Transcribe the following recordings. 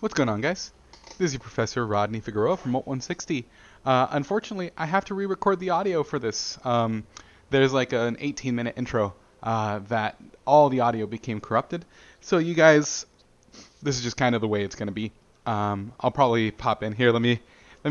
What's going on, guys? This is your Professor Rodney Figueroa from M160. Unfortunately, I have to re-record the audio for this. There's like an 18-minute intro that all the audio became corrupted. So you guys, this is just kind of the way it's going to be. I'll probably pop in here. Let me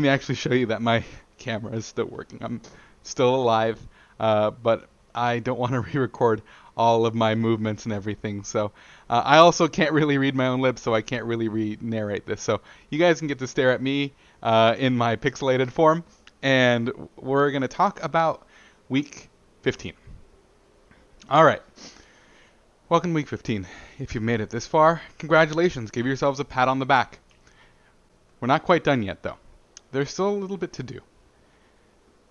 actually show you that my camera is still working. I'm still alive, but I don't want to re-record all of my movements and everything. So I also can't really read my own lips, so I can't really narrate this. So you guys can get to stare at me in my pixelated form, and we're going to talk about week 15. All right. Welcome to week 15. If you've made it this far, congratulations. Give yourselves a pat on the back. We're not quite done yet, though. There's still a little bit to do.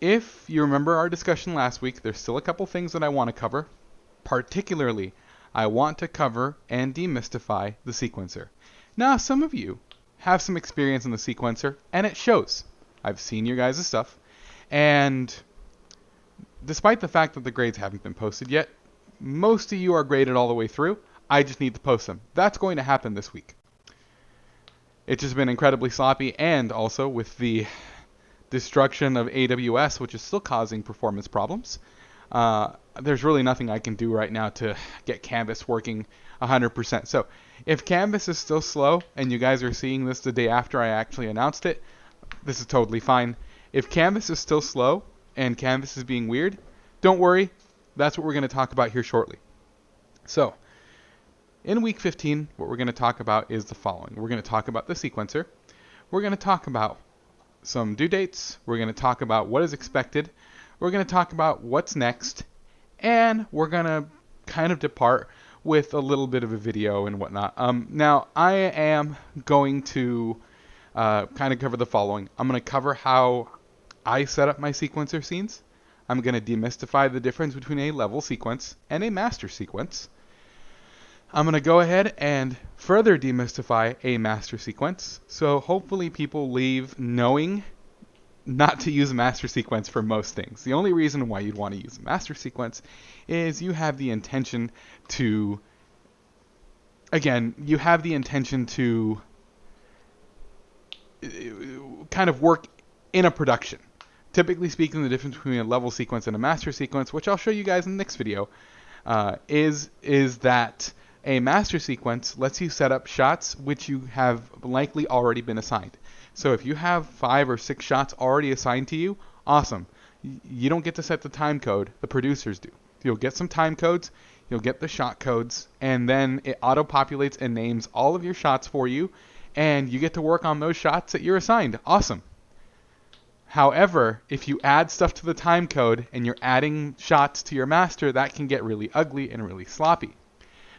If you remember our discussion last week, there's still a couple things that I want to cover. Particularly, I want to cover and demystify the sequencer. Now, some of you have some experience in the sequencer, and it shows. I've seen your guys' stuff, and despite the fact that the grades haven't been posted yet, most of you are graded all the way through. I just need to post them. That's going to happen this week. It's just been incredibly sloppy, and also with the destruction of AWS, which is still causing performance problems. There's really nothing I can do right now to get Canvas working 100%. So if Canvas is still slow and you guys are seeing this the day after I actually announced it, this is totally fine. If Canvas is still slow and Canvas is being weird, don't worry. That's what we're going to talk about here shortly. So in week 15, what we're going to talk about is the following. We're going to talk about the sequencer. We're going to talk about some due dates. We're going to talk about what is expected. We're going to talk about what's next. And we're going to kind of depart with a little bit of a video and whatnot. Now, I am going to kind of cover the following. I'm going to cover how I set up my sequencer scenes. I'm going to demystify the difference between a level sequence and a master sequence. I'm going to go ahead and further demystify a master sequence. So hopefully people leave knowing not to use a master sequence for most things. The only reason why you'd want to use a master sequence is you have the intention to, again, you have the intention to kind of work in a production. Typically speaking, the difference between a level sequence and a master sequence, which I'll show you guys in the next video, is that a master sequence lets you set up shots which you have likely already been assigned. So if you have 5 or 6 shots already assigned to you, awesome. You don't get to set the time code, the producers do. You'll get some time codes, you'll get the shot codes, and then it auto-populates and names all of your shots for you, and you get to work on those shots that you're assigned. Awesome. However, if you add stuff to the time code and you're adding shots to your master, that can get really ugly and really sloppy.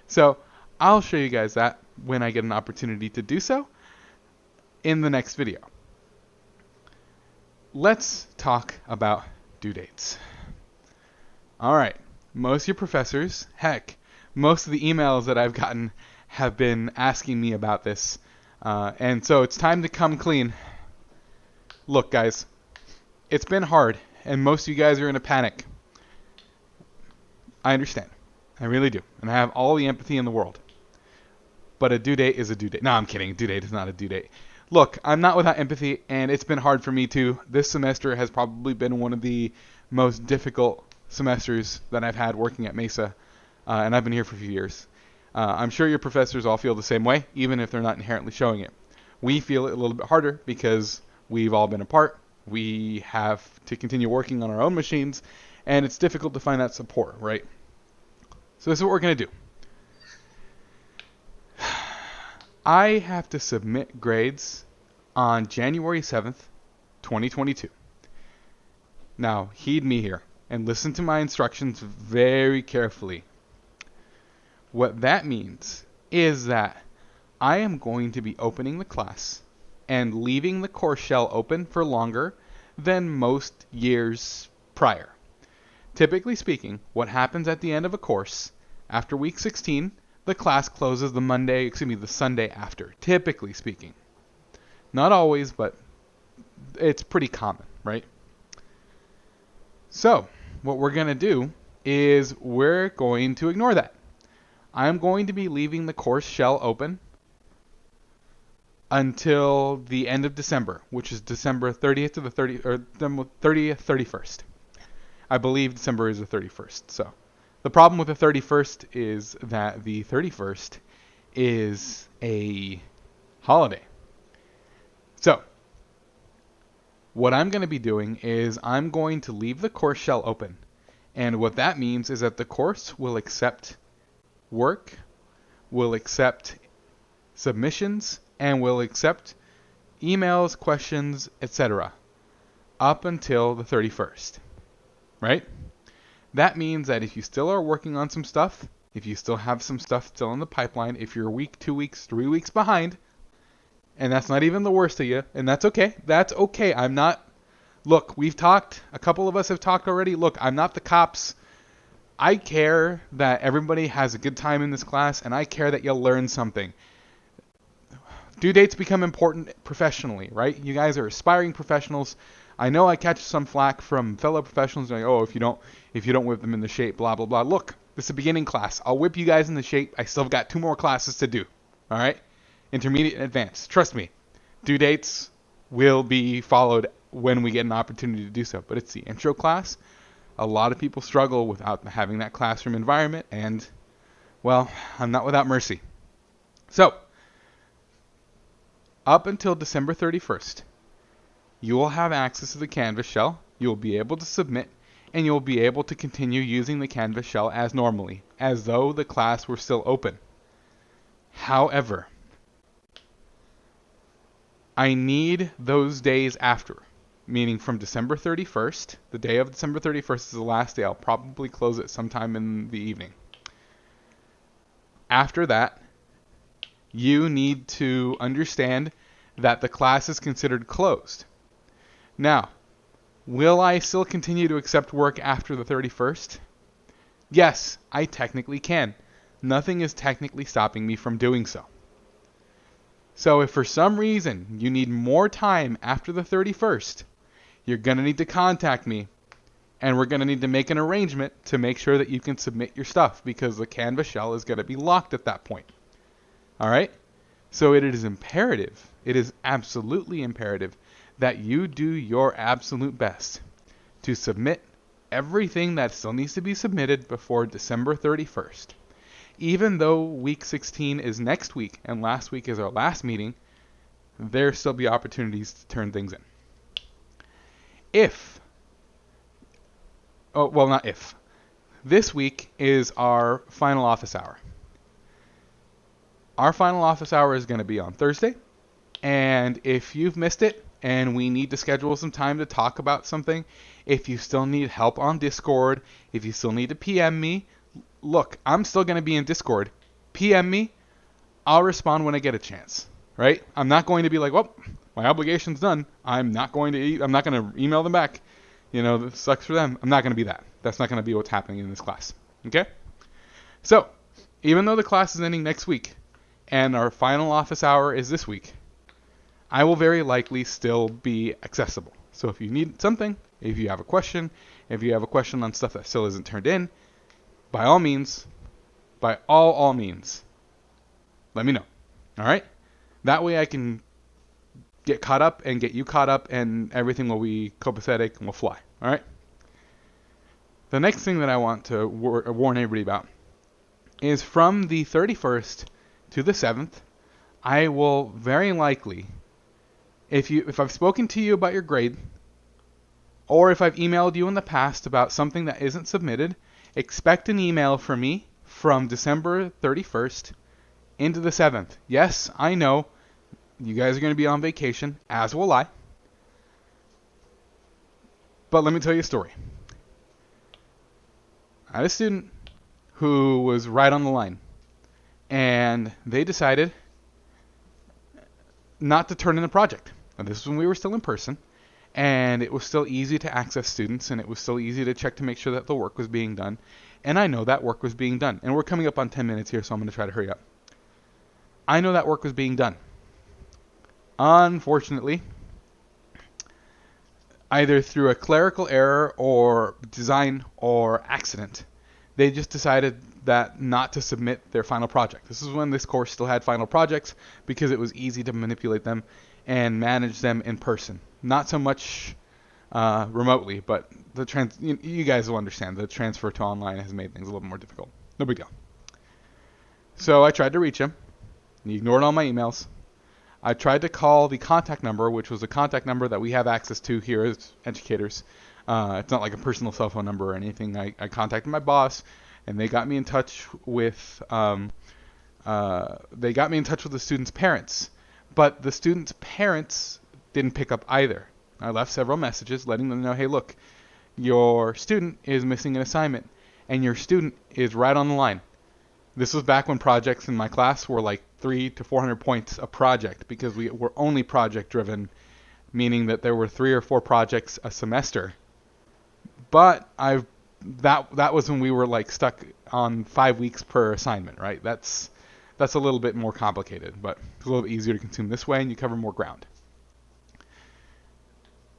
So I'll show you guys that when I get an opportunity to do so in the next video. Let's talk about due dates. All right, most of your professors, heck, most of the emails that I've gotten have been asking me about this. And so it's time to come clean. Look, guys, it's been hard, and most of you guys are in a panic. I understand. I really do. And I have all the empathy in the world. But a due date is a due date. No, I'm kidding. A due date is not a due date. Look, I'm not without empathy, and it's been hard for me too. This semester has probably been one of the most difficult semesters that I've had working at Mesa, and I've been here for a few years. I'm sure your professors all feel the same way, even if they're not inherently showing it. We feel it a little bit harder because we've all been apart. We have to continue working on our own machines, and it's difficult to find that support, right? So this is what we're going to do. I have to submit grades on January 7th, 2022. Now, heed me here and listen to my instructions very carefully. What that means is that I am going to be opening the class and leaving the course shell open for longer than most years prior. Typically speaking, what happens at the end of a course, after week 16, the class closes the Sunday after, typically speaking. Not always, but it's pretty common, right? So, what we're going to do is we're going to ignore that. I'm going to be leaving the course shell open until the end of December, which is December 30th to the 30th, 31st. I believe December is the 31st. So the problem with the 31st is that the 31st is a holiday. So what I'm going to be doing is I'm going to leave the course shell open. And what that means is that the course will accept work, will accept submissions, and will accept emails, questions, etc. up until the 31st, right? That means that if you still are working on some stuff, if you still have some stuff still in the pipeline, if you're a week, 2 weeks, 3 weeks behind, and that's not even the worst of you, and that's okay. That's okay. I'm not. Look, we've talked. A couple of us have talked already. Look, I'm not the cops. I care that everybody has a good time in this class, and I care that you'll learn something. Due dates become important professionally, right? You guys are aspiring professionals. I know I catch some flack from fellow professionals like, oh, if you don't whip them in the shape, blah blah blah. Look, this is a beginning class. I'll whip you guys in the shape. I still got 2 more classes to do. All right, intermediate and advanced. Trust me, due dates will be followed when we get an opportunity to do so. But it's the intro class. A lot of people struggle without having that classroom environment, and well, I'm not without mercy. So up until December 31st, you will have access to the Canvas shell, you'll be able to submit, and you'll be able to continue using the Canvas shell as normally, as though the class were still open. However, I need those days after, meaning from December 31st, the day of December 31st is the last day. I'll probably close it sometime in the evening. After that, you need to understand that the class is considered closed. Now, will I still continue to accept work after the 31st? Yes, I technically can. Nothing is technically stopping me from doing so. So if for some reason you need more time after the 31st, you're going to need to contact me, and we're going to need to make an arrangement to make sure that you can submit your stuff, because the Canvas shell is going to be locked at that point. All right? So it is imperative, it is absolutely imperative that you do your absolute best to submit everything that still needs to be submitted before December 31st. Even though week 16 is next week and last week is our last meeting, there still be opportunities to turn things in. Not if. This week is our final office hour. Our final office hour is going to be on Thursday, and if you've missed it and we need to schedule some time to talk about something, if you still need help on Discord, if you still need to PM me, look, I'm still going to be in Discord. PM me, I'll respond when I get a chance, right? I'm not going to be like, well, my obligation's done. I'm not going to email them back. This sucks for them. I'm not going to be that. That's not going to be what's happening in this class. Okay? So, even though the class is ending next week and our final office hour is this week, I will very likely still be accessible. So if you need something, if you have a question on stuff that still isn't turned in, by all means, all means, let me know. All right? That way I can get caught up and get you caught up, and everything will be copacetic and will fly. All right? The next thing that I want to warn everybody about is from the 31st to the 7th, I will very likely, if I've spoken to you about your grade, or if I've emailed you in the past about something that isn't submitted, expect an email from me from December 31st into the 7th. Yes, I know you guys are going to be on vacation, as will I. But let me tell you a story. I had a student who was right on the line, and they decided not to turn in a project. Now, this is when we were still in person, and it was still easy to access students, and it was still easy to check to make sure that the work was being done. And I know that work was being done. And we're coming up on 10 minutes here, so I'm going to try to hurry up. I know that work was being done. Unfortunately, either through a clerical error or design or accident, They just decided that not to submit their final project. This is when this course still had final projects because it was easy to manipulate them and manage them in person. Not so much remotely, but you guys will understand the transfer to online has made things a little more difficult. No big deal. So I tried to reach him. He ignored all my emails. I tried to call the contact number, which was a contact number that we have access to here as educators. It's not like a personal cell phone number or anything. I contacted my boss, and they got me in touch with the students' parents. But the students' parents didn't pick up either. I left several messages letting them know, hey, look, your student is missing an assignment, and your student is right on the line. This was back when projects in my class were like 300 to 400 points a project because we were only project driven, meaning that there were 3 or 4 projects a semester. But that was when we were like stuck on 5 weeks per assignment, right? That's a little bit more complicated, but it's a little bit easier to consume this way and you cover more ground.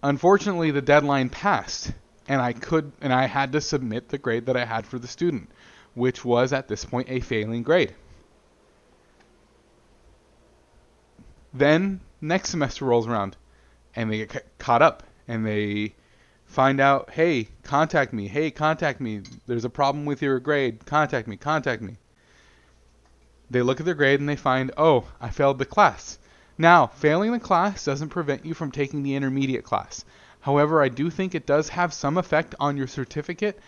Unfortunately, the deadline passed and I had to submit the grade that I had for the student, which was at this point a failing grade. Then next semester rolls around and they get caught up and they find out, hey, contact me. There's a problem with your grade. Contact me. They look at their grade and they find, oh, I failed the class. Now, failing the class doesn't prevent you from taking the intermediate class. However, I do think it does have some effect on your certificate.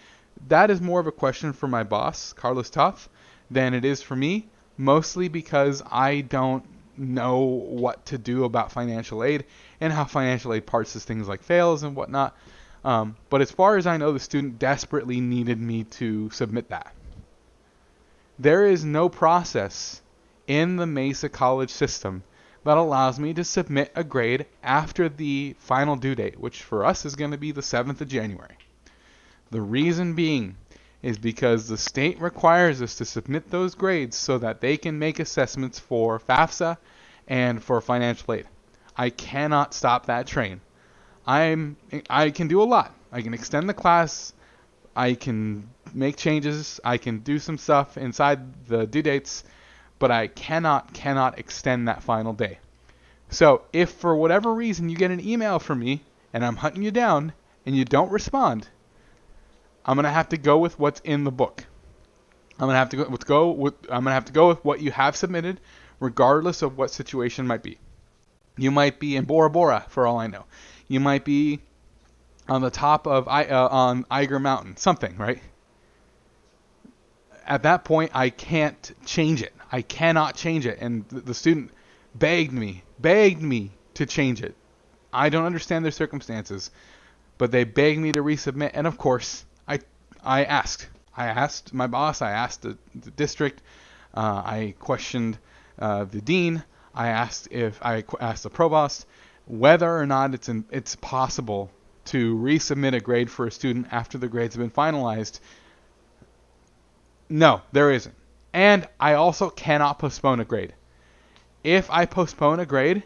That is more of a question for my boss, Carlos Toth, than it is for me, mostly because I don't know what to do about financial aid and how financial aid parses things like fails and whatnot. But as far as I know, the student desperately needed me to submit that. There is no process in the Mesa College system that allows me to submit a grade after the final due date, which for us is going to be the 7th of January. The reason being is because the state requires us to submit those grades so that they can make assessments for FAFSA and for financial aid. I cannot stop that train. I can do a lot. I can extend the class. I can make changes. I can do some stuff inside the due dates, but I cannot extend that final day. So if for whatever reason you get an email from me and I'm hunting you down and you don't respond, I'm gonna have to go with what's in the book. I'm gonna have to go with what you have submitted, regardless of what situation might be. You might be in Bora Bora, for all I know. You might be on the top of on Eiger Mountain, something, right? At that point, I can't change it. I cannot change it, and the student begged me to change it. I don't understand their circumstances, but they begged me to resubmit, and of course, I asked. I asked my boss. I asked the district. I questioned the dean. I asked the provost whether or not it's possible to resubmit a grade for a student after the grades have been finalized. No, there isn't. And I also cannot postpone a grade. If I postpone a grade,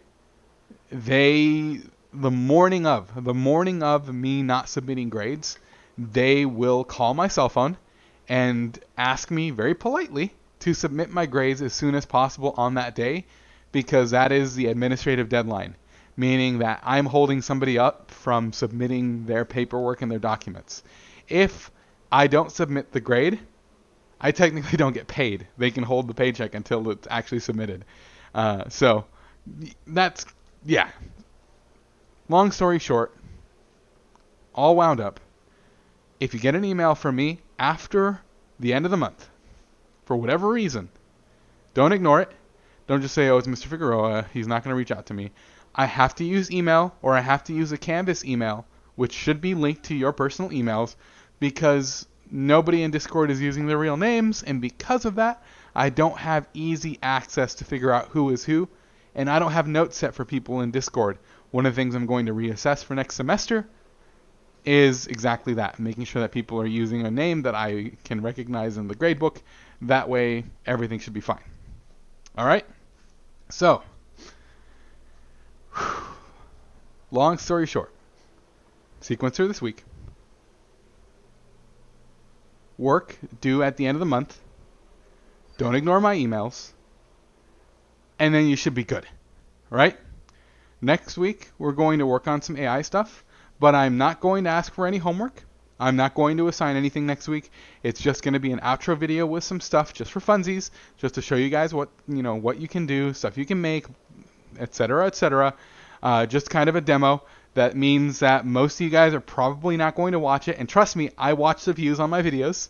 the morning of me not submitting grades, they will call my cell phone and ask me very politely to submit my grades as soon as possible on that day, because that is the administrative deadline, meaning that I'm holding somebody up from submitting their paperwork and their documents. If I don't submit the grade, I technically don't get paid. They can hold the paycheck until it's actually submitted. So that's, yeah. Long story short, all wound up. If you get an email from me after the end of the month, for whatever reason, don't ignore it. Don't just say, oh, it's Mr. Figueroa, he's not going to reach out to me. I have to use email, or I have to use a Canvas email, which should be linked to your personal emails, because nobody in Discord is using their real names, and because of that, I don't have easy access to figure out who is who, and I don't have notes set for people in Discord. One of the things I'm going to reassess for next semester is exactly that, making sure that people are using a name that I can recognize in the gradebook. That way, everything should be fine. All right? So, long story short, sequencer this week. work due at the end of the month. Don't ignore my emails. And then you should be good, right? Next week, we're going to work on some AI stuff, but I'm not going to ask for any homework. I'm not going to assign anything next week. It's just going to be an outro video with some stuff just for funsies, just to show you guys what you can do, stuff you can make, etc., etc. Just kind of a demo. That means that most of you guys are probably not going to watch it. And trust me, I watch the views on my videos.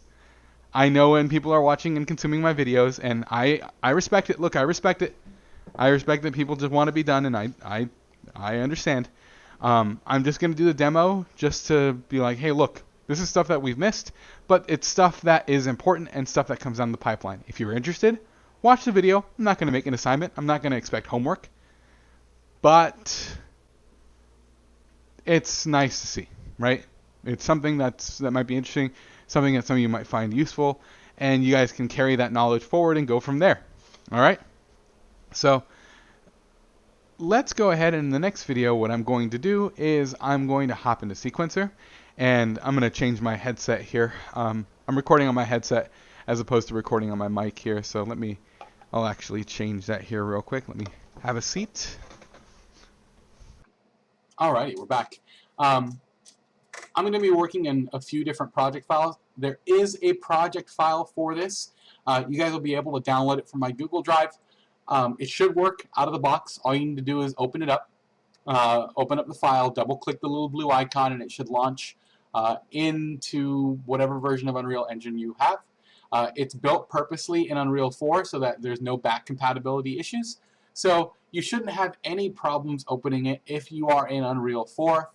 I know when people are watching and consuming my videos, and I respect it. Look, I respect it. I respect that people just want to be done, and I understand. I'm just going to do the demo just to be like, hey, look, this is stuff that we've missed, but it's stuff that is important and stuff that comes down the pipeline. If you're interested, watch the video. I'm not going to make an assignment. I'm not going to expect homework. But it's nice to see, right? It's something that might be interesting, something that some of you might find useful, and you guys can carry that knowledge forward and go from there. All right? So let's go ahead, and in the next video, what I'm going to do is I'm going to hop into Sequencer, and I'm going to change my headset here. I'm recording on my headset as opposed to recording on my mic here, so I'll actually change that here real quick. Let me have a seat. Alrighty, we're back. I'm going to be working in a few different project files. There is a project file for this. You guys will be able to download it from my Google Drive. It should work out of the box. All you need to do is open it up, open up the file, double-click the little blue icon, and it should launch into whatever version of Unreal Engine you have. It's built purposely in Unreal 4 so that there's no back compatibility issues. So you shouldn't have any problems opening it if you are in Unreal 4.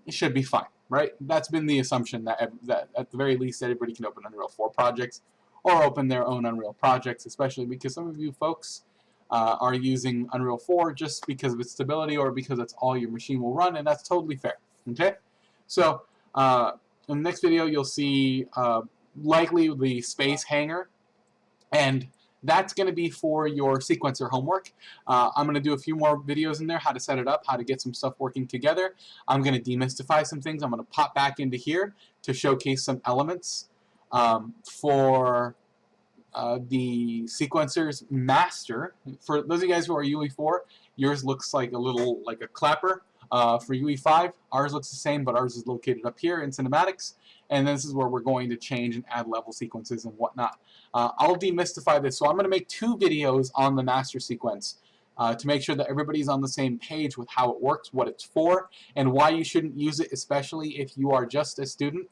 It should be fine, right? That's been the assumption that at the very least everybody can open Unreal 4 projects or open their own Unreal projects, especially because some of you folks are using Unreal 4 just because of its stability or because that's all your machine will run, and that's totally fair, okay? So in the next video you'll see likely the space hanger, and that's going to be for your sequencer homework. I'm going to do a few more videos in there, how to set it up, how to get some stuff working together. I'm going to demystify some things. I'm going to pop back into here to showcase some elements for the sequencer's master. For those of you guys who are UE4, yours looks like a clapper. For UE5, ours looks the same, but ours is located up here in cinematics. And this is where we're going to change and add level sequences and whatnot. I'll demystify this. So I'm going to make 2 videos on the master sequence to make sure that everybody's on the same page with how it works, what it's for, and why you shouldn't use it, especially if you are just a student.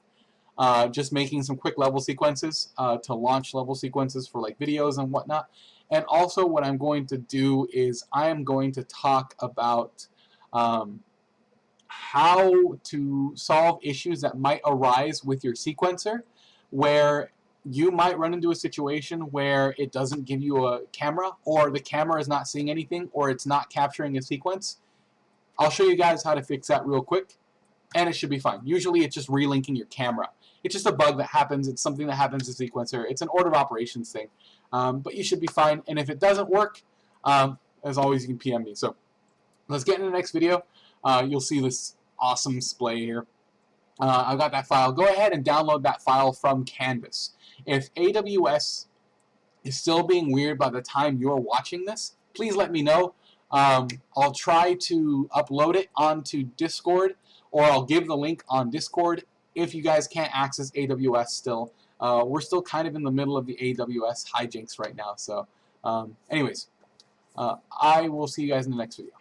Just making some quick level sequences to launch level sequences for like videos and whatnot. And also what I'm going to do is I am going to talk about how to solve issues that might arise with your sequencer, where you might run into a situation where it doesn't give you a camera, or the camera is not seeing anything, or it's not capturing a sequence. I'll show you guys how to fix that real quick, and it should be fine. Usually it's just relinking your camera. It's just a bug that happens. It's something that happens to sequencer. It's an order of operations thing, but you should be fine. And if it doesn't work, as always, you can PM me. So let's get into the next video. You'll see this awesome splay here. I've got that file. Go ahead and download that file from Canvas. If AWS is still being weird by the time you're watching this, please let me know. I'll try to upload it onto Discord, or I'll give the link on Discord if you guys can't access AWS still. We're still kind of in the middle of the AWS hijinks right now. So anyways, I will see you guys in the next video.